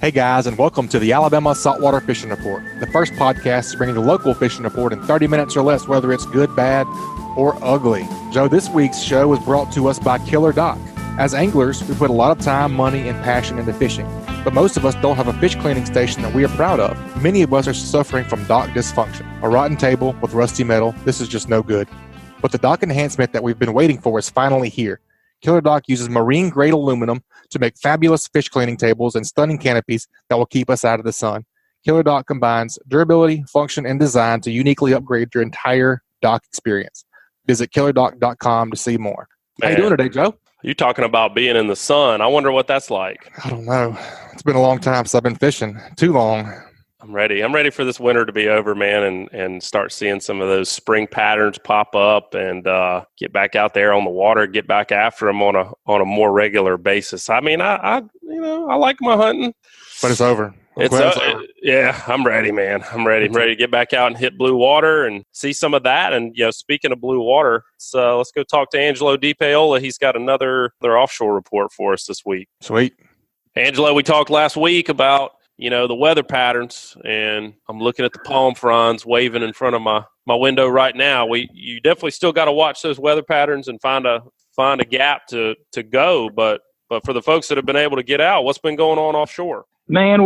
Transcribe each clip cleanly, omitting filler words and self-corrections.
Hey guys, and welcome to the Alabama Saltwater Fishing Report, the first podcast to bring you the local fishing report in 30 minutes or less, whether it's good, bad, or ugly. Joe, this week's show was brought to us by KillerDock. As anglers, we put a lot of time, money, and passion into fishing, but most of us don't have a fish cleaning station that we are proud of. Many of us are suffering from dock dysfunction. A rotten table with rusty metal, this is just no good. But the dock enhancement that we've been waiting for is finally here. KillerDock uses marine-grade aluminum to make fabulous fish cleaning tables and stunning canopies that will keep us out of the sun. KillerDock combines durability, function, and design to uniquely upgrade your entire dock experience. Visit KillerDock.com to see more. Man, how you doing today, Joe? You talking about being in the sun. I wonder what that's like. I don't know. It's been a long time since I've been fishing. Too long. I'm ready. I'm ready for this winter to be over, man, and start seeing some of those spring patterns pop up and get back out there on the water, get back after them on a more regular basis. I mean, I like my hunting, but it's over. It's over. Yeah, I'm ready, man. I'm ready. I'm ready to get back out and hit blue water and see some of that. And speaking of blue water, so let's go talk to Angelo Depaola. He's got another offshore report for us this week. Sweet, Angelo. We talked last week about the weather patterns, and I'm looking at the palm fronds waving in front of my window right now. You definitely still got to watch those weather patterns and find a gap to go. But for the folks that have been able to get out, what's been going on offshore? Man,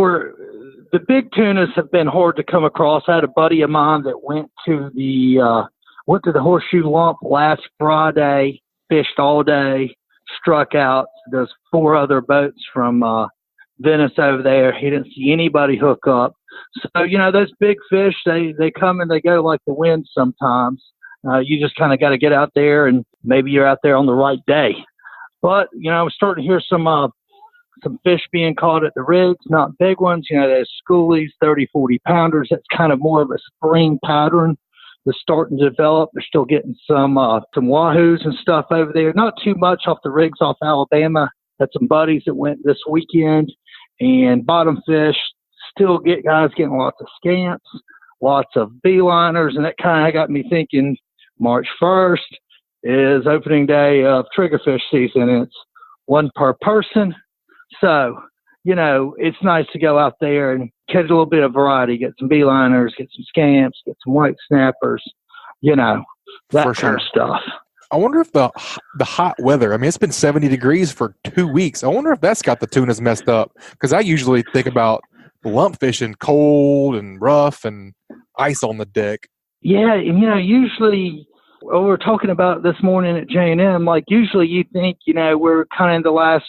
the big tunas have been hard to come across. I had a buddy of mine that went to the Horseshoe Lump last Friday, fished all day, struck out. There's 4 other boats from Venice over there. He didn't see anybody hook up. So, those big fish, they come and they go like the wind sometimes. You just kind of got to get out there, and maybe you're out there on the right day. But, I'm starting to hear some fish being caught at the rigs, not big ones. There's schoolies, 30, 40 pounders. That's kind of more of a spring pattern that's starting to develop. They're still getting some wahoos and stuff over there. Not too much off the rigs off Alabama. Had some buddies that went this weekend, and bottom fish still guys getting lots of scamps, lots of beeliners, and that kind of got me thinking March 1st is opening day of triggerfish season, and it's 1 per person. So, it's nice to go out there and catch a little bit of variety, get some beeliners, get some scamps, get some white snappers, that For kind sure. of stuff. I wonder if the hot weather, I mean, it's been 70 degrees for 2 weeks. I wonder if that's got the tunas messed up, because I usually think about lump fishing cold and rough and ice on the deck. Yeah, and usually we were talking about this morning at J&M, like usually you think, we're kind of in the last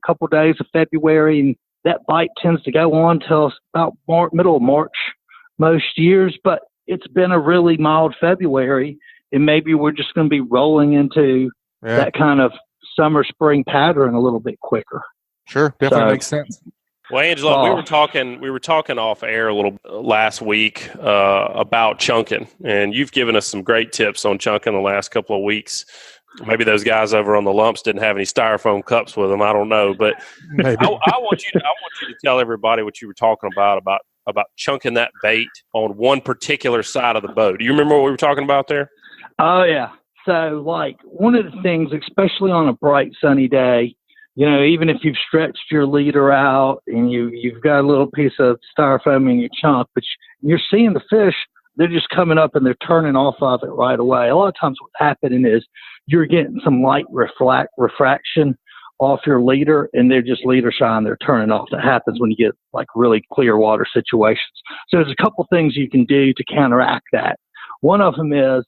couple days of February, and that bite tends to go on till about middle of March most years, but it's been a really mild February. And maybe we're just going to be rolling into that kind of summer, spring pattern a little bit quicker. Sure, definitely makes sense. Well, Angelo, we were talking off air a little last week about chunking, and you've given us some great tips on chunking the last couple of weeks. Maybe those guys over on the lumps didn't have any styrofoam cups with them. I don't know, but I want you to tell everybody what you were talking about chunking that bait on one particular side of the boat. Do you remember what we were talking about there? Oh, yeah. So, one of the things, especially on a bright, sunny day, even if you've stretched your leader out and you've got a little piece of styrofoam in your chunk, but you're seeing the fish, they're just coming up and they're turning off of it right away. A lot of times what's happening is you're getting some light refraction off your leader, and they're just leader shy and they're turning off. That happens when you get really clear water situations. So there's a couple things you can do to counteract that. One of them is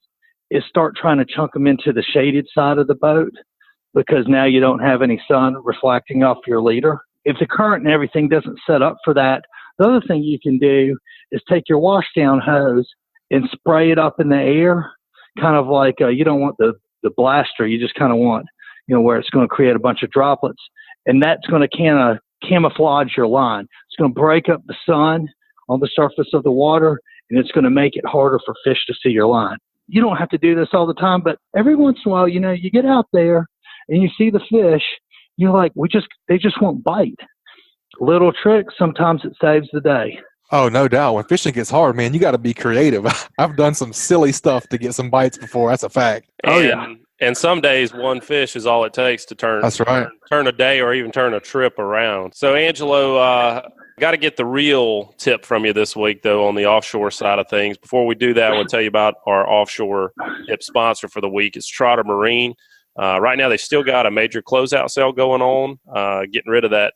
start trying to chunk them into the shaded side of the boat, because now you don't have any sun reflecting off your leader. If the current and everything doesn't set up for that, the other thing you can do is take your washdown hose and spray it up in the air, kind of like you don't want the blaster. You just kind of want, where it's going to create a bunch of droplets, and that's going to kind of camouflage your line. It's going to break up the sun on the surface of the water, and it's going to make it harder for fish to see your line. You don't have to do this all the time, but every once in a while, you get out there and you see the fish, you're like, they just won't bite. Little trick, sometimes it saves the day. Oh, no doubt. When fishing gets hard, man, you got to be creative. I've done some silly stuff to get some bites before. That's a fact. And some days one fish is all it takes to turn. That's right. Turn a day or even turn a trip around. So, Angelo, Got to get the real tip from you this week, though, on the offshore side of things. Before we do that, I want to tell you about our offshore tip sponsor for the week. It's Trotter Marine. Right now, they still got a major closeout sale going on, getting rid of that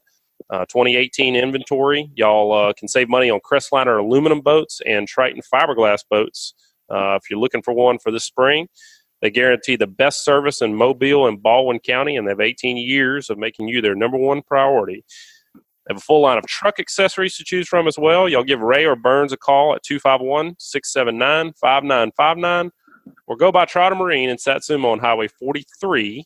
2018 inventory. Y'all can save money on Crestliner aluminum boats and Triton fiberglass boats if you're looking for one for this spring. They guarantee the best service in Mobile and Baldwin County, and they have 18 years of making you their number one priority. They have a full line of truck accessories to choose from as well. Y'all give Ray or Burns a call at 251-679-5959 or go by Trotter Marine in Satsuma on Highway 43,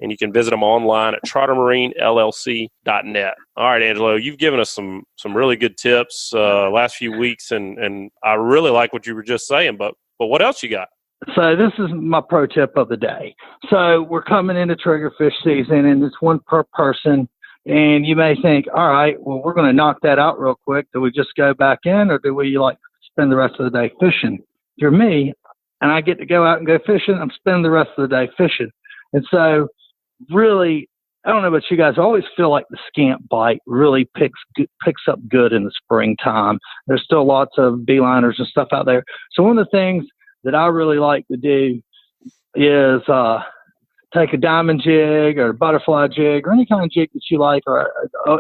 and you can visit them online at trottermarinellc.net. All right, Angelo, you've given us some really good tips last few weeks, and I really like what you were just saying, but what else you got? So this is my pro tip of the day. So we're coming into triggerfish season, and it's one per person. And you may think, all right, well, we're going to knock that out real quick. Do we just go back in, or do we spend the rest of the day fishing? If you're me and I get to go out and go fishing, I'm spending the rest of the day fishing. And so really, I don't know about you guys, I always feel like the scamp bite really picks up good in the springtime. There's still lots of beeliners and stuff out there. So one of the things that I really like to do is take a diamond jig or a butterfly jig or any kind of jig that you like, or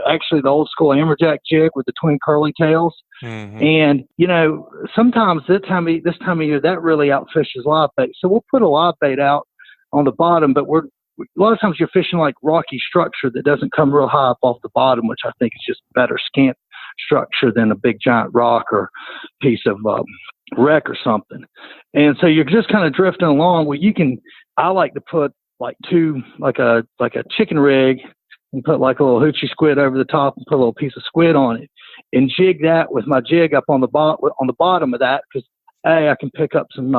actually the old school amberjack jig with the twin curly tails. Mm-hmm. And, sometimes this time of year, that really outfishes live bait. So we'll put a live bait out on the bottom, but a lot of times you're fishing like rocky structure that doesn't come real high up off the bottom, which I think is just better scamp structure than a big giant rock or piece of wreck or something. And so you're just kind of drifting along. Well, I like to put like a chicken rig and put like a little hoochie squid over the top and put a little piece of squid on it and jig that with my jig up on the bottom of that, because I can pick up some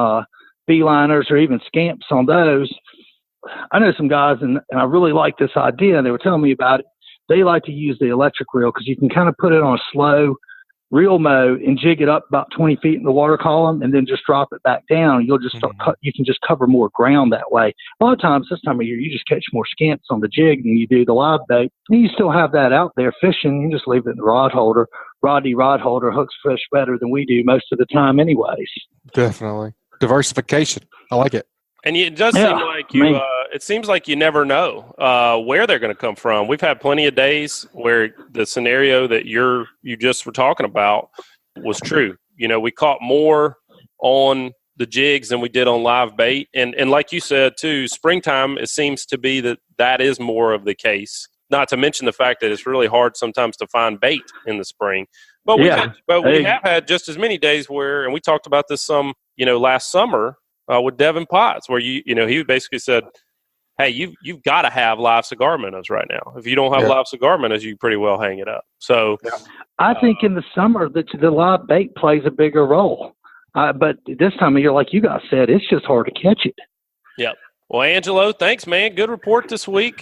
beeliners or even scamps on those. I know some guys, and I really like this idea, and they were telling me about it. They like to use the electric reel because you can kind of put it on a slow reel mode and jig it up about 20 feet in the water column and then just drop it back down. You'll just you can just cover more ground that way. A lot of times this time of year, you just catch more scamps on the jig than you do the live bait. And you still have that out there fishing. You just leave it in the rod holder. Rod holder hooks fish better than we do most of the time anyways. Definitely. Diversification. I like it. And it does seem like it seems like you never know where they're going to come from. We've had plenty of days where the scenario that you just were talking about was true. We caught more on the jigs than we did on live bait. And like you said, too, springtime, it seems to be that is more of the case. Not to mention the fact that it's really hard sometimes to find bait in the spring. But we have had just as many days where, and we talked about this some, last summer, with Devin Potts, where he basically said, "Hey, you've got to have live cigar minnows right now. If you don't have live cigar minnows, you pretty well hang it up." So, I think in the summer that the live bait plays a bigger role. But this time of year, like you guys said, it's just hard to catch it. Yep. Well, Angelo, thanks, man. Good report this week.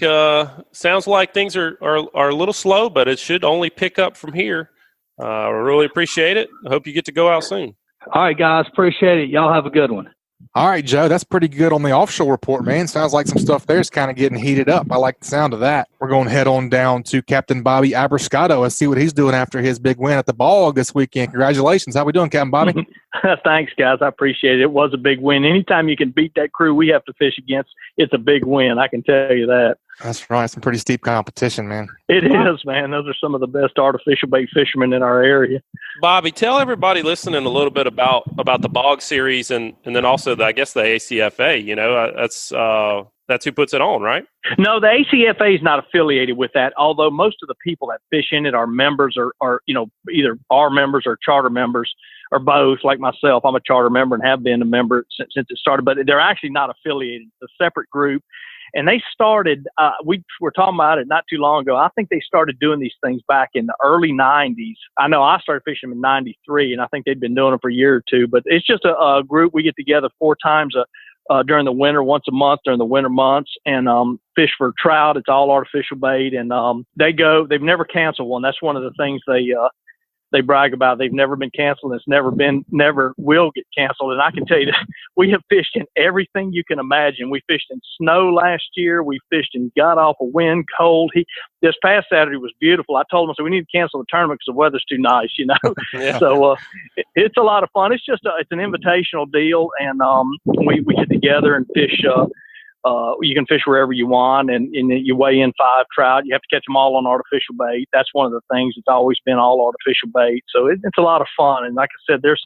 Sounds like things are a little slow, but it should only pick up from here. I really appreciate it. I hope you get to go out soon. All right, guys. Appreciate it. Y'all have a good one. All right, Joe, that's pretty good on the offshore report, man. Sounds like some stuff there is kind of getting heated up. I like the sound of that. We're going to head on down to Captain Bobby Abrascato and see what he's doing after his big win at the bog this weekend. Congratulations. How we doing, Captain Bobby? Thanks, guys. I appreciate it. It was a big win. Anytime you can beat that crew we have to fish against, it's a big win. I can tell you that. That's right. Some pretty steep competition, man. It is, man. Those are some of the best artificial bait fishermen in our area. Bobby, tell everybody listening a little bit about the Bog Series and then also the ACFA. That's who puts it on, right? No, the ACFA is not affiliated with that, although most of the people that fish in it are members or either our members or charter members or both. Like myself, I'm a charter member and have been a member since it started, but they're actually not affiliated. It's a separate group. And they started, we were talking about it not too long ago. I think they started doing these things back in the early 90s. I know I started fishing in 93, and I think they'd been doing them for a year or two. But it's just a group. We get together 4 times during the winter, once a month during the winter months, and fish for trout. It's all artificial bait. And they've never canceled one. That's one of the things they brag about they've never been canceled. And it's never will get canceled. And I can tell you that we have fished in everything you can imagine. We fished in snow last year. We fished in god awful wind, cold. This past Saturday was beautiful. I told him, so we need to cancel the tournament because the weather's too nice, Yeah. So it's a lot of fun. It's it's an invitational deal, and we get together and fish. You can fish wherever you want, and you weigh in 5 trout. You have to catch them all on artificial bait. That's one of the things. It's always been all artificial bait. So it's a lot of fun. And like I said, there's,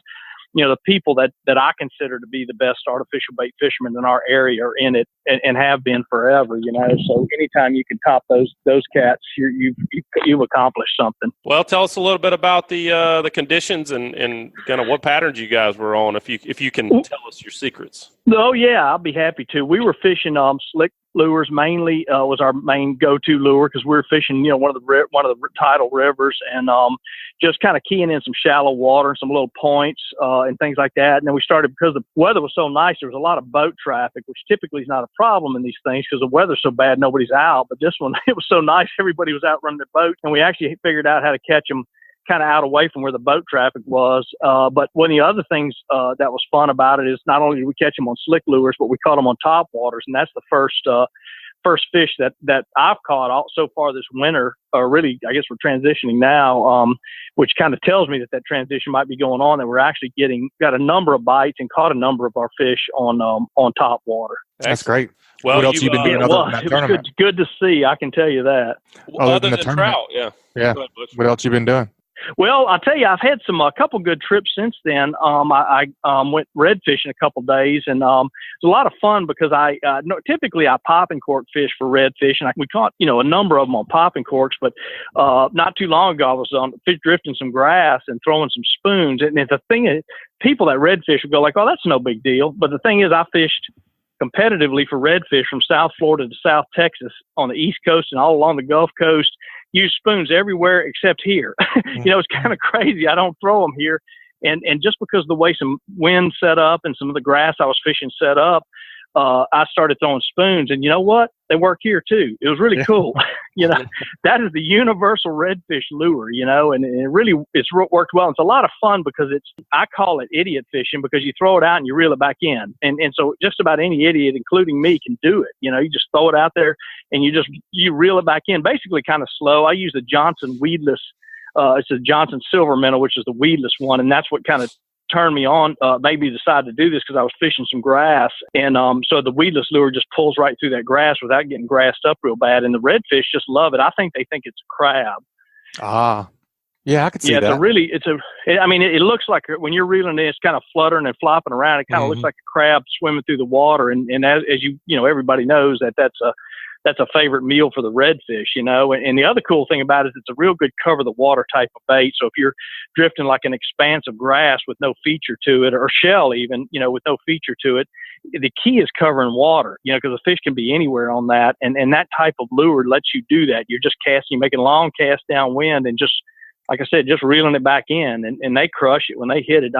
the people that I consider to be the best artificial bait fishermen in our area are in it and have been forever, So anytime you can top those cats, you've accomplished something. Well, tell us a little bit about the conditions and kind of what patterns you guys were on, if you can tell us your secrets. Oh yeah, I'll be happy to. We were fishing slick lures mainly. Was our main go-to lure because we were fishing one of the tidal rivers, and just kind of keying in some shallow water and some little points and things like that. And then we started, because the weather was so nice, there was a lot of boat traffic, which typically is not a problem in these things because the weather's so bad nobody's out. But this one, it was so nice, everybody was out running their boat, and we actually figured out how to catch them kind of out away from where the boat traffic was. But one of the other things that was fun about it is not only did we catch them on slick lures, but we caught them on top waters. And that's the first fish that I've caught so far this winter, or really, I guess we're transitioning now, which kind of tells me that transition might be going on, and we're actually got a number of bites and caught a number of our fish on top water. That's great. Well, what else you been doing other than that tournament? It was good to see, I can tell you that. Other than trout, yeah. Yeah. What else you been doing? Well, I'll tell you, I've had a couple good trips since then. I went red fishing a couple days, and it's a lot of fun because typically I popping cork fish for red fish, and we caught a number of them on popping corks. But not too long ago, I was drifting some grass and throwing some spoons. And the thing is, people that red fish would go like, "Oh, that's no big deal." But the thing is, I fished competitively for redfish from South Florida to South Texas on the East Coast and all along the Gulf Coast. Use spoons everywhere except here. It's kind of crazy. I don't throw them here. And just because of the way some wind set up and some of the grass I was fishing set up, I started throwing spoons. And you know what? They work here too. It was really cool. That is the universal redfish lure, and it's worked well. It's a lot of fun because I call it idiot fishing because you throw it out and you reel it back in. And so just about any idiot, including me, can do it. You just throw it out there and you reel it back in, basically kind of slow. I use the Johnson weedless, it's a Johnson silver minnow, which is the weedless one. And that's what kind of turned me on, maybe decided to do this because I was fishing some grass. And so the weedless lure just pulls right through that grass without getting grassed up real bad. And the redfish just love it. I think they think it's a crab. Ah, yeah, I could see that. It looks like when you're reeling it, it's kind of fluttering and flopping around. It kind of looks like a crab swimming through the water. And as everybody knows that's a favorite meal for the redfish, and the other cool thing about it is it's a real good cover the water type of bait. So if you're drifting like an expanse of grass with no feature to it, or shell even, with no feature to it, the key is covering water, because the fish can be anywhere on that. And that type of lure lets you do that. You're just casting, making long cast downwind and just, like I said, just reeling it back in, and they crush it when they hit it.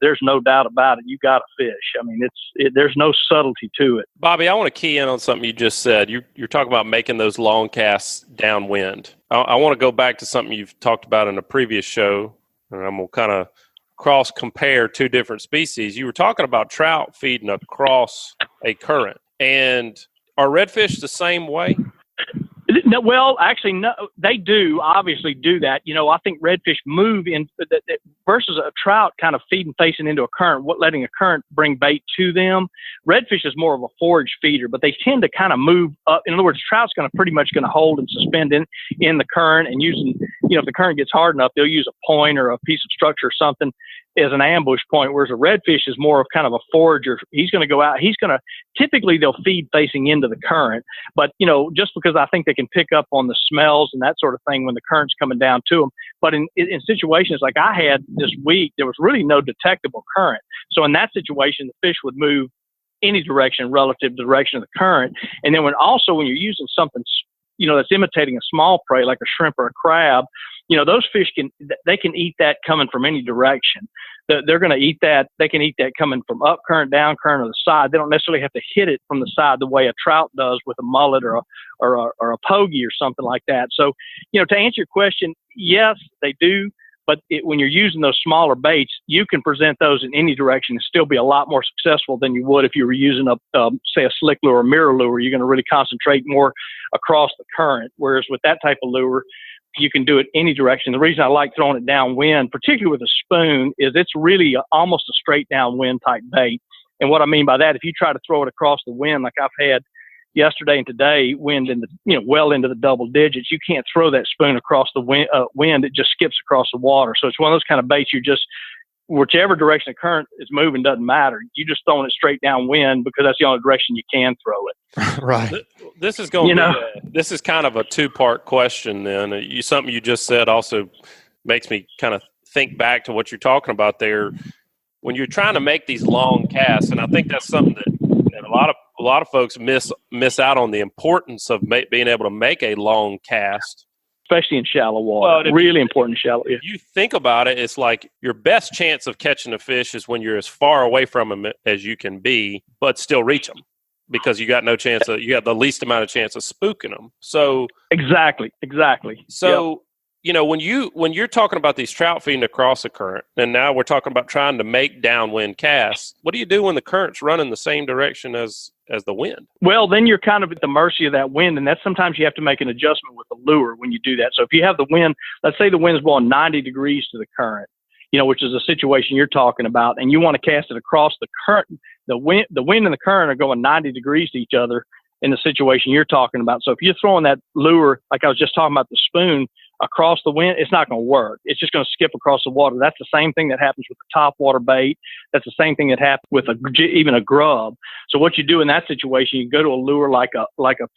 There's no doubt about it. You got a fish. There's no subtlety to it. Bobby, I want to key in on something you just said. You're talking about making those long casts downwind. I want to go back to something you've talked about in a previous show, and I'm going to kind of cross compare two different species. You were talking about trout feeding across a current, and are redfish the same way? No, well, actually, no, they do obviously do that. I think redfish move in versus a trout kind of feeding facing into a current, letting a current bring bait to them. Redfish is more of a forage feeder, but they tend to kind of move up. In other words, trout's pretty much going to hold and suspend in the current, and using, if the current gets hard enough, they'll use a point or a piece of structure or something as an ambush point, whereas a redfish is more of kind of a forager. He's going to go out. Typically they'll feed facing into the current, but just because I think they can pick up on the smells and that sort of thing when the current's coming down to them. But in situations like I had this week, there was really no detectable current. So in that situation, the fish would move any direction relative to the direction of the current. And then when you're using something, that's imitating a small prey like a shrimp or a crab, those fish can eat that coming from any direction. They're going to eat that. They can eat that coming from up current, down current, or the side. They don't necessarily have to hit it from the side the way a trout does with a mullet or a pogey or something like that. So, to answer your question, yes, they do. But when you're using those smaller baits, you can present those in any direction and still be a lot more successful than you would if you were using say a slick lure or mirror lure. You're going to really concentrate more across the current. Whereas with that type of lure, you can do it any direction. The reason I like throwing it downwind, particularly with a spoon, is it's really almost a straight downwind type bait. And what I mean by that, if you try to throw it across the wind, like I've had yesterday and today, wind in the well into the double digits, you can't throw that spoon across the wind. It just skips across the water. So it's one of those kind of baits you just, whichever direction the current is moving doesn't matter. You just throwing it straight downwind because that's the only direction you can throw it. Right. This is going to be this is kind of a two-part question then. Something you just said also makes me kind of think back to what you're talking about there. When you're trying to make these long casts, and I think that's something that a lot of folks miss out on, the importance of being able to make a long cast, especially in shallow water. Well, really important in shallow. Yeah. If you think about it, it's like your best chance of catching a fish is when you're as far away from them as you can be, but still reach them, because you got no chance you have the least amount of chance of spooking them. So exactly. So when you're talking about these trout feeding across the current, and now we're talking about trying to make downwind casts, what do you do when the current's running the same direction as the wind? Well, then you're kind of at the mercy of that wind, and that's sometimes you have to make an adjustment with the lure when you do that. So if you have the wind, let's say the wind's blowing 90 degrees to the current, which is a situation you're talking about, and you want to cast it across the current, the wind and the current are going 90 degrees to each other in the situation you're talking about. So if you're throwing that lure, like I was just talking about the spoon, across the wind, it's not going to work. It's just going to skip across the water. That's the same thing that happens with the top water bait. That's the same thing that happens with even a grub. So what you do in that situation, you go to a lure like a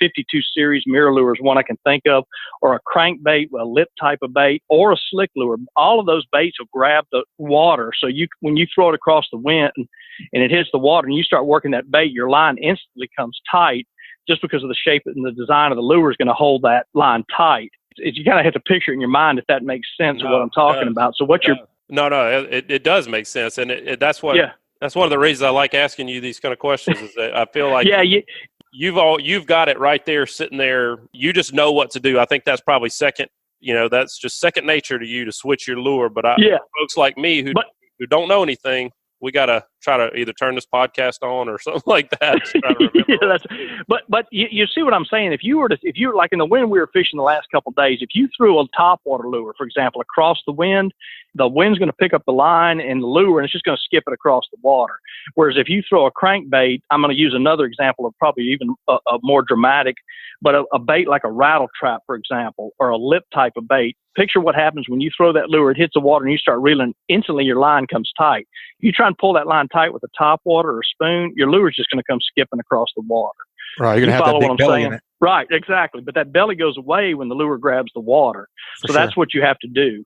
52 series mirror lure is one I can think of, or a crankbait, a lip type of bait, or a slick lure. All of those baits will grab the water. So when you throw it across the wind and it hits the water and you start working that bait, your line instantly comes tight, just because of the shape and the design of the lure is going to hold that line tight. You kind of have to picture it in your mind, if that makes sense of what I'm talking about. So it does make sense, and that's one of the reasons I like asking you these kind of questions. Is that I feel like you've got it right there, sitting there. You just know what to do. I think that's probably second. That's just second nature to you to switch your lure. But folks like me who don't know anything, we got to try to either turn this podcast on or something like that. But you see what I'm saying? If you were like in the wind we were fishing the last couple of days, if you threw a topwater lure, for example, across the wind's going to pick up the line and the lure, and it's just going to skip it across the water. Whereas if you throw a crankbait, I'm going to use another example of probably even a more dramatic, but a bait like a rattle trap, for example, or a lip type of bait. Picture what happens when you throw that lure, it hits the water and you start reeling, instantly your line comes tight. You try and pull that line tight with a top water or a spoon, your lure is just going to come skipping across the water. Right, you're going to have that big belly in it. Right, exactly. But that belly goes away when the lure grabs the water. That's what you have to do,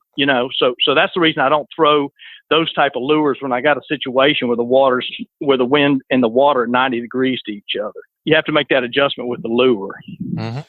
So that's the reason I don't throw those type of lures when I got a situation where the wind and the water are 90 degrees to each other. You have to make that adjustment with the lure. Mm-hmm.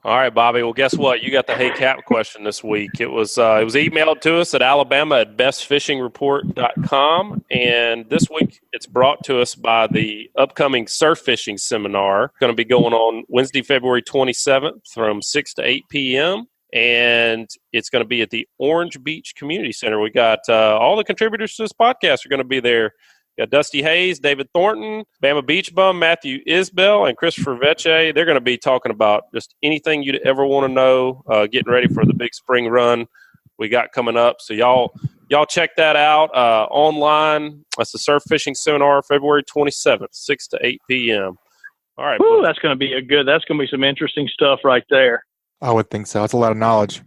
All right, Bobby. Well, guess what? You got the Hey Cap question this week. It was emailed to us at alabama@bestfishingreport.com, and this week it's brought to us by the upcoming surf fishing seminar. Going to be going on Wednesday, February 27th from 6 to 8 p.m., and it's going to be at the Orange Beach Community Center. We got all the contributors to this podcast are going to be there. Got Dusty Hayes, David Thornton, Bama Beach Bum, Matthew Isbell, and Christopher Vecce. They're going to be talking about just anything you'd ever want to know, getting ready for the big spring run we got coming up. So y'all check that out online. That's the Surf Fishing Seminar, February 27th, 6 to 8 p.m. All right. Ooh, that's going to be that's going to be some interesting stuff right there. I would think so. It's a lot of knowledge.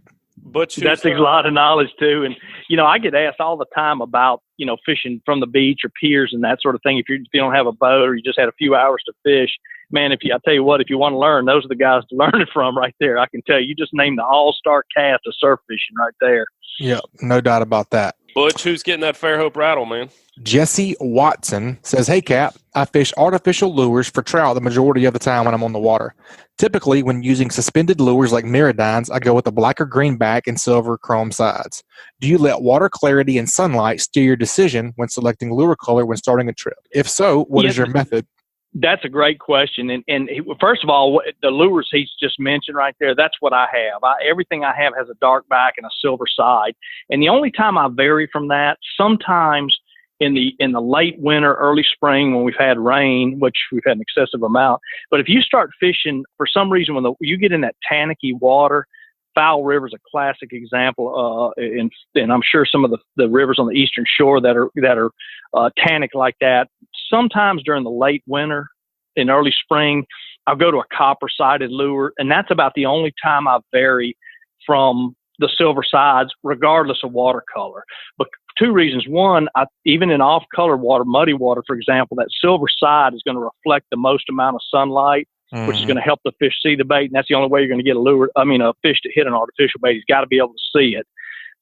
That's a lot of knowledge too. And, I get asked all the time about, fishing from the beach or piers and that sort of thing. If you don't have a boat or you just had a few hours to fish, man, I tell you what, if you want to learn, those are the guys to learn it from right there. I can tell you just named the all-star cast of surf fishing right there. Yeah, no doubt about that. Butch, who's getting that Fairhope rattle, man? Jesse Watson says, "Hey, Cap, I fish artificial lures for trout the majority of the time when I'm on the water. Typically, when using suspended lures like Miradines, I go with a black or green back and silver chrome sides. Do you let water clarity and sunlight steer your decision when selecting lure color when starting a trip? If so, what is your method?" That's a great question. And first of all, the lures he's just mentioned right there, that's what I have. Everything I have has a dark back and a silver side. And the only time I vary from that, sometimes in the late winter, early spring, when we've had rain, which we've had an excessive amount. But if you start fishing, for some reason, when you get in that tannicky water, Foul River is a classic example, and I'm sure some of the rivers on the eastern shore that are tannic like that. Sometimes during the late winter and early spring, I'll go to a copper-sided lure, and that's about the only time I vary from the silver sides, regardless of watercolor. But two reasons. One, even in off-color water, muddy water, for example, that silver side is going to reflect the most amount of sunlight, which is going to help the fish see the bait. And that's the only way you're going to get a fish to hit an artificial bait. He's got to be able to see it.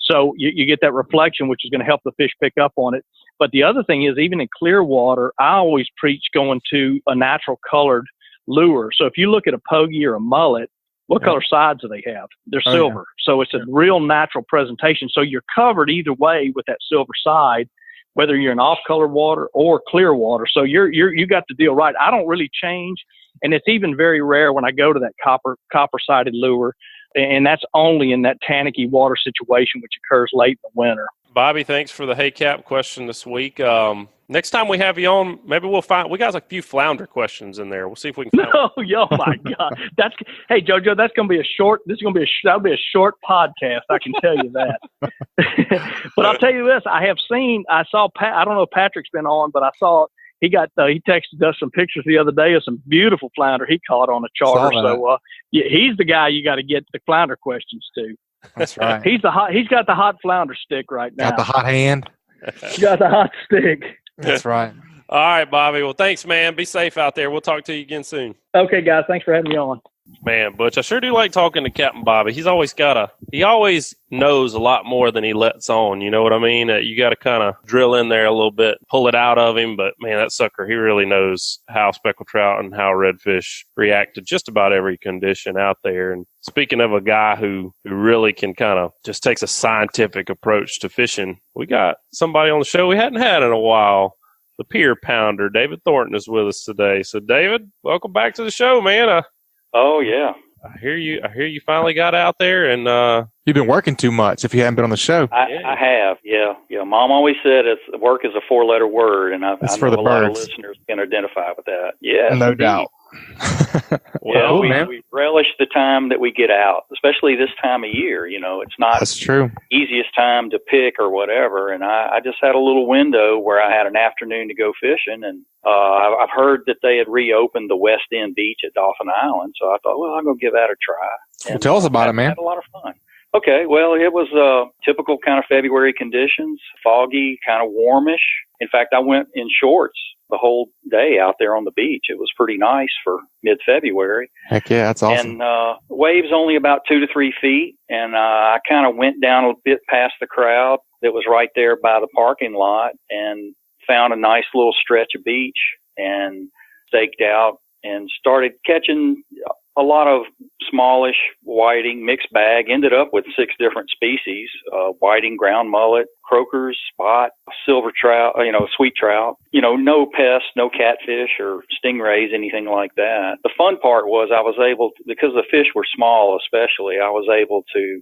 So you get that reflection, which is going to help the fish pick up on it. But the other thing is, even in clear water, I always preach going to a natural colored lure. So if you look at a pogie or a mullet, what color sides do they have? They're silver. So it's a real natural presentation. So you're covered either way with that silver side, whether you're in off-color water or clear water. So you got the deal right. I don't really change, and it's even very rare when I go to that copper-sided lure, and that's only in that tannicky water situation, which occurs late in the winter. Bobby, thanks for the Hey Cap question this week. Next time we have you on, maybe we got a few flounder questions in there. We'll see if we can find Oh my God. Hey JoJo, that'll be a short podcast. I can tell you that. But I'll tell you this, I saw I don't know if Patrick's been on, but I saw he texted us some pictures the other day of some beautiful flounder he caught on a charter. So he's the guy you got to get the flounder questions to. That's right. He's got the hot flounder stick right now. Got the hot hand. Got the hot stick. That's right. All right, Bobby. Well, thanks, man. Be safe out there. We'll talk to you again soon. Okay, guys. Thanks for having me on. Man, Butch, I sure do like talking to Captain Bobby. He always knows a lot more than he lets on. You know what I mean? You got to kind of drill in there a little bit, pull it out of him. But, man, that sucker, he really knows how speckled trout and how redfish react to just about every condition out there. And speaking of a guy who really can kind of just takes a scientific approach to fishing, we got somebody on the show we hadn't had in a while. The pier pounder, David Thornton, is with us today. So, David, welcome back to the show, man. Oh, yeah. I hear you finally got out there, and you've been working too much if you haven't been on the show. I have, yeah. Mom always said work is a 4-letter word, and I know for the a lot birds. of listeners can identify with that. Yeah, no doubt. Well, we relish the time that we get out, especially this time of year. You know, it's not That's true. Easiest time to pick or whatever. And I just had a little window where I had an afternoon to go fishing, and I've heard that they had reopened the West End Beach at Dauphin Island, so I thought, well, I'll go give that a try. Well, tell us about it, man. Had a lot of fun. Okay, well, it was typical kind of February conditions, foggy, kind of warmish. In fact, I went in shorts the whole day out there on the beach. It was pretty nice for mid-February. Heck yeah, that's awesome. And waves only about 2 to 3 feet, and I kind of went down a bit past the crowd that was right there by the parking lot and found a nice little stretch of beach and staked out and started catching a lot of smallish whiting, mixed bag. Ended up with 6 different species, whiting, ground mullet, croakers, spot, silver trout, sweet trout, no pests, no catfish or stingrays, anything like that. The fun part was I was able to, because the fish were small especially, I was able to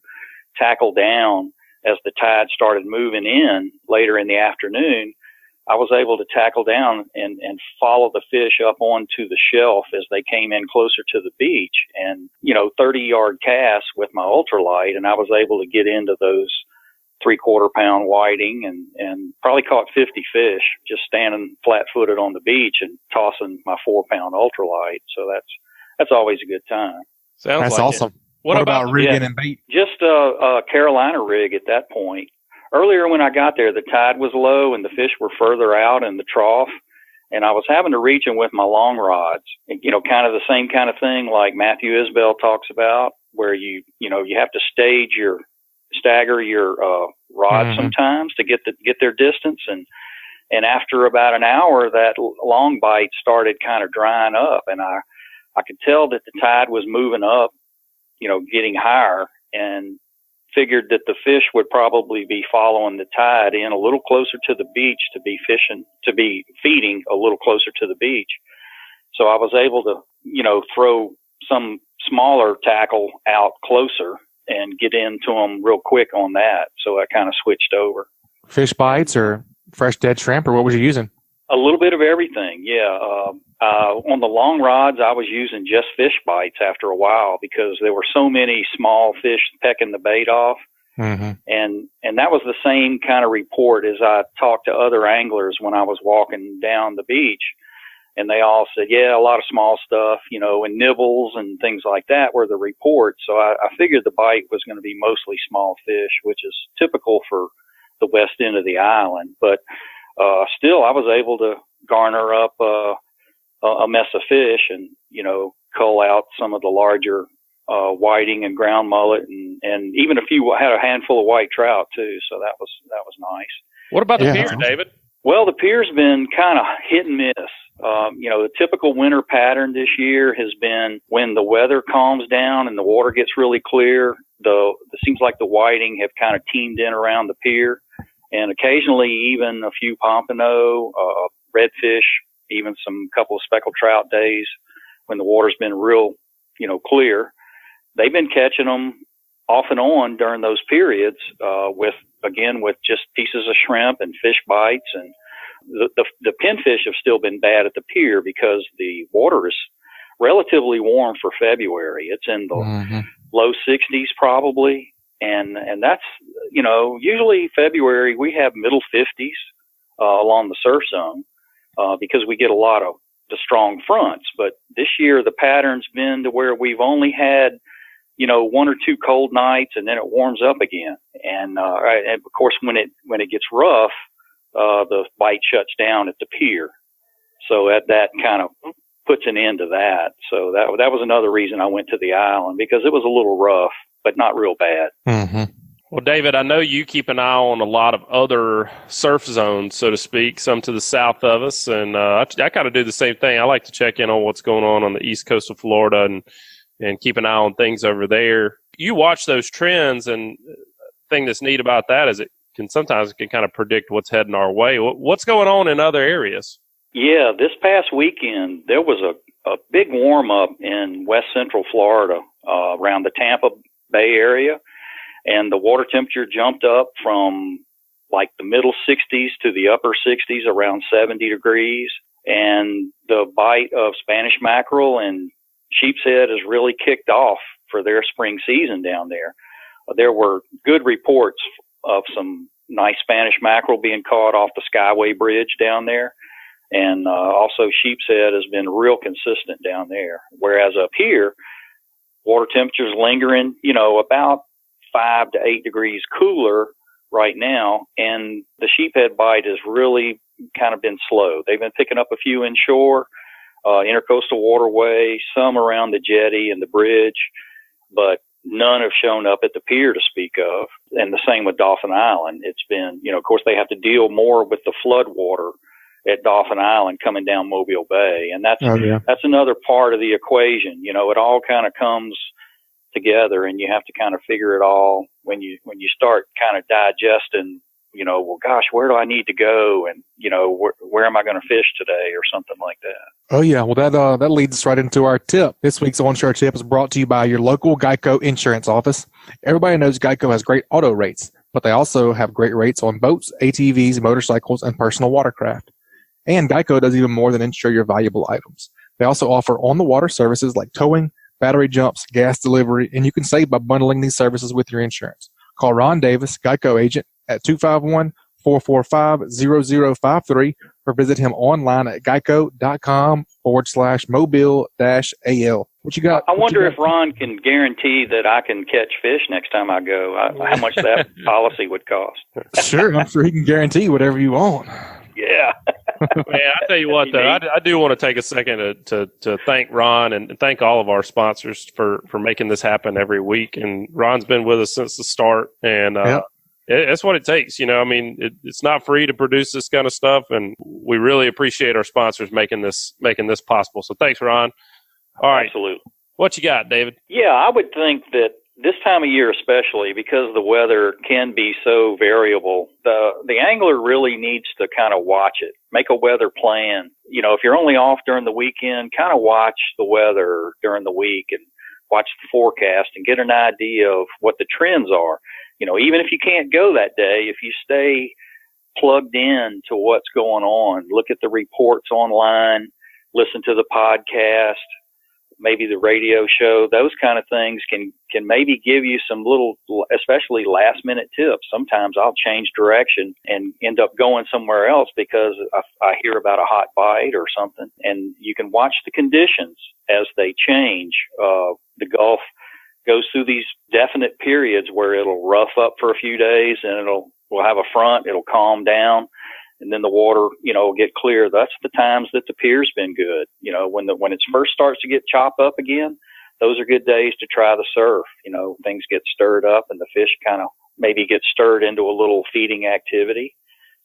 tackle down as the tide started moving in later in the afternoon. I was able to tackle down and follow the fish up onto the shelf as they came in closer to the beach, and 30-yard casts with my ultralight, and I was able to get into those 3/4 pound whiting and probably caught 50 fish just standing flat-footed on the beach and tossing my 4-pound ultralight. So that's always a good time. That's awesome. It. What about rigging and bait? Just a Carolina rig at that point. Earlier when I got there, the tide was low and the fish were further out in the trough, and I was having to reach them with my long rods. Kind of the same kind of thing like Matthew Isbell talks about, where you have to stagger your rods sometimes to get their distance, and after about an hour, that long bite started kind of drying up, and I could tell that the tide was moving up, getting higher, and figured that the fish would probably be following the tide in a little closer to the beach to be feeding a little closer to the beach. So I was able to, throw some smaller tackle out closer and get into them real quick on that. So I kind of switched over. Fish bites or fresh dead shrimp, or what was you using? A little bit of everything, yeah. On the long rods, I was using just fish bites after a while because there were so many small fish pecking the bait off. Mm-hmm. And that was the same kind of report as I talked to other anglers when I was walking down the beach. And they all said, yeah, a lot of small stuff, and nibbles and things like that were the reports. So I figured the bite was going to be mostly small fish, which is typical for the west end of the island. But still, I was able to garner up a mess of fish and, cull out some of the larger whiting and ground mullet and even had a handful of white trout too. So that was nice. What about the pier, David? Well, the pier's been kind of hit and miss. The typical winter pattern this year has been when the weather calms down and the water gets really clear, it seems like the whiting have kind of teamed in around the pier, and occasionally even a few pompano, redfish, even some couple of speckled trout days when the water's been real, clear. They've been catching them off and on during those periods, with just pieces of shrimp and fish bites. And the pinfish have still been bad at the pier because the water is relatively warm for February. It's in the low 60s probably. And that's, usually February we have middle 50s, along the surf zone, because we get a lot of the strong fronts. But this year the pattern's been to where we've only had, one or two cold nights and then it warms up again. And of course, when it gets rough, the bite shuts down at the pier. So that kind of puts an end to that. So that was another reason I went to the island, because it was a little rough, but not real bad. Mm-hmm. Well, David, I know you keep an eye on a lot of other surf zones, so to speak, some to the south of us. And I kind of do the same thing. I like to check in on what's going on the east coast of Florida and keep an eye on things over there. You watch those trends, and the thing that's neat about that is it can kind of predict what's heading our way. What's going on in other areas? Yeah, this past weekend, there was a big warm-up in west central Florida, around the Tampa Bay area, and the water temperature jumped up from like the middle 60s to the upper 60s, around 70 degrees, and the bite of Spanish mackerel and sheepshead has really kicked off for their spring season down there. There were good reports of some nice Spanish mackerel being caught off the Skyway Bridge down there. And also sheepshead has been real consistent down there. Whereas up here, water temperatures lingering, about 5 to 8 degrees cooler right now. And the sheephead bite has really kind of been slow. They've been picking up a few inshore, intercoastal waterway, some around the jetty and the bridge, but none have shown up at the pier to speak of. And the same with Dauphin Island. It's been, of course, they have to deal more with the flood water at Dauphin Island coming down Mobile Bay. And that's another part of the equation. It all kind of comes together, and you have to kind of figure it all when you start kind of digesting, well, gosh, where do I need to go? And, where am I going to fish today or something like that? Oh, yeah. Well, that leads us right into our tip. This week's onshore tip is brought to you by your local Geico insurance office. Everybody knows Geico has great auto rates, but they also have great rates on boats, ATVs, motorcycles, and personal watercraft. And Geico does even more than insure your valuable items. They also offer on-the-water services like towing, battery jumps, gas delivery, and you can save by bundling these services with your insurance. Call Ron Davis, Geico agent, at 251-445-0053 or visit him online at geico.com/mobile-AL. What you got? I wonder if Ron can guarantee that I can catch fish next time I go. How much that policy would cost? Sure, I'm sure he can guarantee whatever you want. Yeah. Man, I tell you what, though, I do want to take a second to thank Ron and thank all of our sponsors for making this happen every week. And Ron's been with us since the start, and it's what it takes. It's not free to produce this kind of stuff, and we really appreciate our sponsors making this possible. So thanks, Ron. All right. Absolutely. What you got, David? Yeah, I would think that this time of year especially, because the weather can be so variable, the angler really needs to kind of watch it, make a weather plan. If you're only off during the weekend, kind of watch the weather during the week and watch the forecast and get an idea of what the trends are. Even if you can't go that day, if you stay plugged in to what's going on, look at the reports online, listen to the podcast, maybe the radio show, those kind of things can maybe give you some little, especially last minute tips. Sometimes I'll change direction and end up going somewhere else because I hear about a hot bite or something. And you can watch the conditions as they change. The Gulf goes through these definite periods where it'll rough up for a few days and we'll have a front, it'll calm down. And then the water, will get clear. That's the times that the pier's been good. When it first starts to get chopped up again, those are good days to try the surf. Things get stirred up and the fish kind of maybe get stirred into a little feeding activity.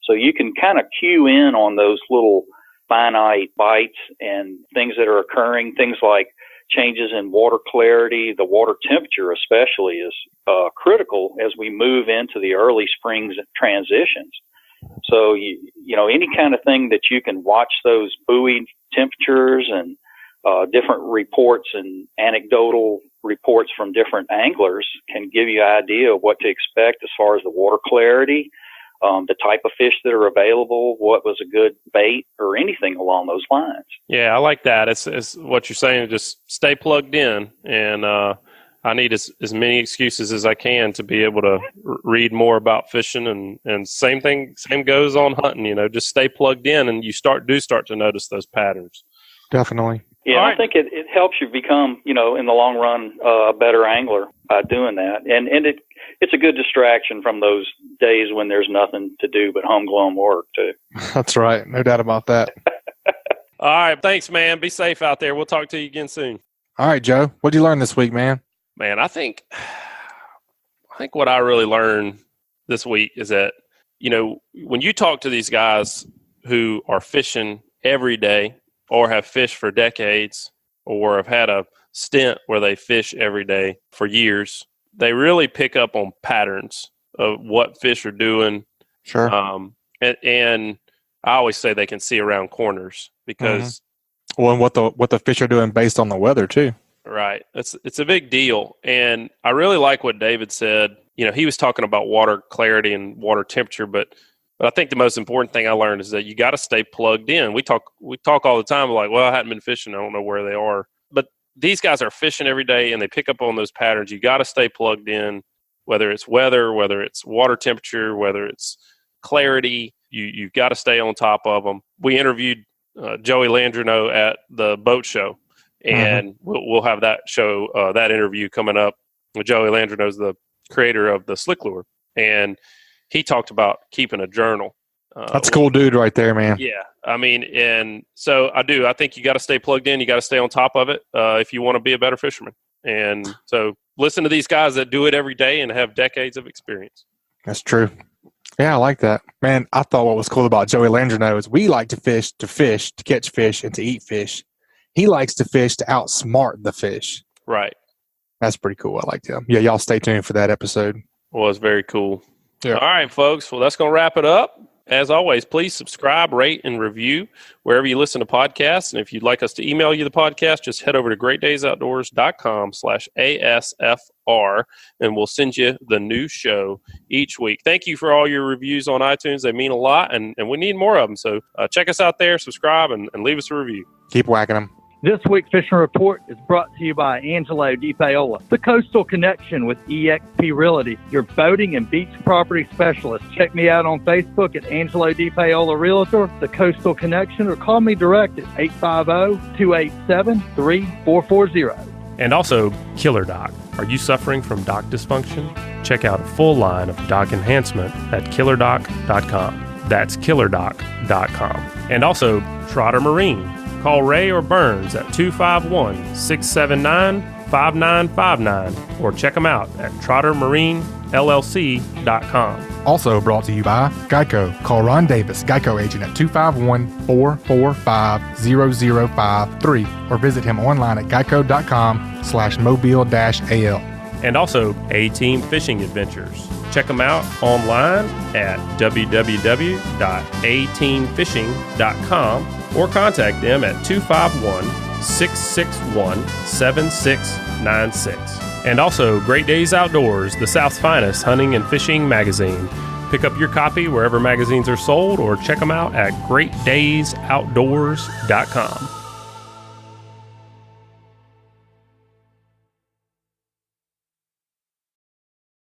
So you can kind of cue in on those little finite bites and things that are occurring, things like changes in water clarity. The water temperature especially is critical as we move into the early springs transitions. So, any kind of thing that you can watch those buoy temperatures and different reports and anecdotal reports from different anglers can give you an idea of what to expect as far as the water clarity, the type of fish that are available, what was a good bait, or anything along those lines. Yeah, I like that. It's what you're saying, just stay plugged in. And I need as many excuses as I can to be able to read more about fishing, and same goes on hunting. Just stay plugged in, and you start to notice those patterns. Definitely. Yeah, right. I think it helps you become, in the long run, a better angler by doing that, and it's a good distraction from those days when there's nothing to do but homegrown work too. That's right, no doubt about that. All right, thanks, man. Be safe out there. We'll talk to you again soon. All right, Joe, what'd you learn this week, man? Man, I think what I really learned this week is that, when you talk to these guys who are fishing every day or have fished for decades or have had a stint where they fish every day for years, they really pick up on patterns of what fish are doing. Sure. And I always say they can see around corners because well, and what the fish are doing based on the weather too. Right. It's a big deal. And I really like what David said. He was talking about water clarity and water temperature, but I think the most important thing I learned is that you got to stay plugged in. We talk all the time like, well, I hadn't been fishing, I don't know where they are. But these guys are fishing every day and they pick up on those patterns. You got to stay plugged in, whether it's weather, whether it's water temperature, whether it's clarity. You've got to stay on top of them. We interviewed Joey Landreneau at the boat show. And we'll have that show, that interview coming up. Joey Landreneau is the creator of the Slick Lure, and he talked about keeping a journal. That's a cool dude right there, man. Yeah, and so I think you got to stay plugged in. You got to stay on top of it if you want to be a better fisherman. And so listen to these guys that do it every day and have decades of experience. That's true. Yeah, I like that, man. I thought what was cool about Joey Landreneau is we like to fish, to catch fish, and to eat fish. He likes to fish to outsmart the fish. Right. That's pretty cool. I like him. Yeah, y'all stay tuned for that episode. Well, it's very cool. Yeah. All right, folks. Well, that's going to wrap it up. As always, please subscribe, rate, and review wherever you listen to podcasts. And if you'd like us to email you the podcast, just head over to greatdaysoutdoors.com/ASFR, and we'll send you the new show each week. Thank you for all your reviews on iTunes. They mean a lot, and we need more of them. So check us out there, subscribe, and leave us a review. Keep whacking them. This week's Fishing Report is brought to you by Angelo Depaola, the Coastal Connection with EXP Realty, your boating and beach property specialist. Check me out on Facebook at Angelo Depaola Realtor, the Coastal Connection, or call me direct at 850-287-3440. And also KillerDock. Are you suffering from dock dysfunction? Check out a full line of dock enhancement at KillerDock.com. That's KillerDock.com. And also Trotter Marine. Call Ray or Burns at 251-679-5959 or check them out at TrotterMarineLLC.com. Also brought to you by Geico. Call Ron Davis, Geico agent at 251-445-0053 or visit him online at geico.com/mobile-al. and also A-Team Fishing Adventures. Check them out online at www.ateamfishing.com or contact them at 251-661-7696. And also Great Days Outdoors, the South's finest hunting and fishing magazine. Pick up your copy wherever magazines are sold or check them out at greatdaysoutdoors.com.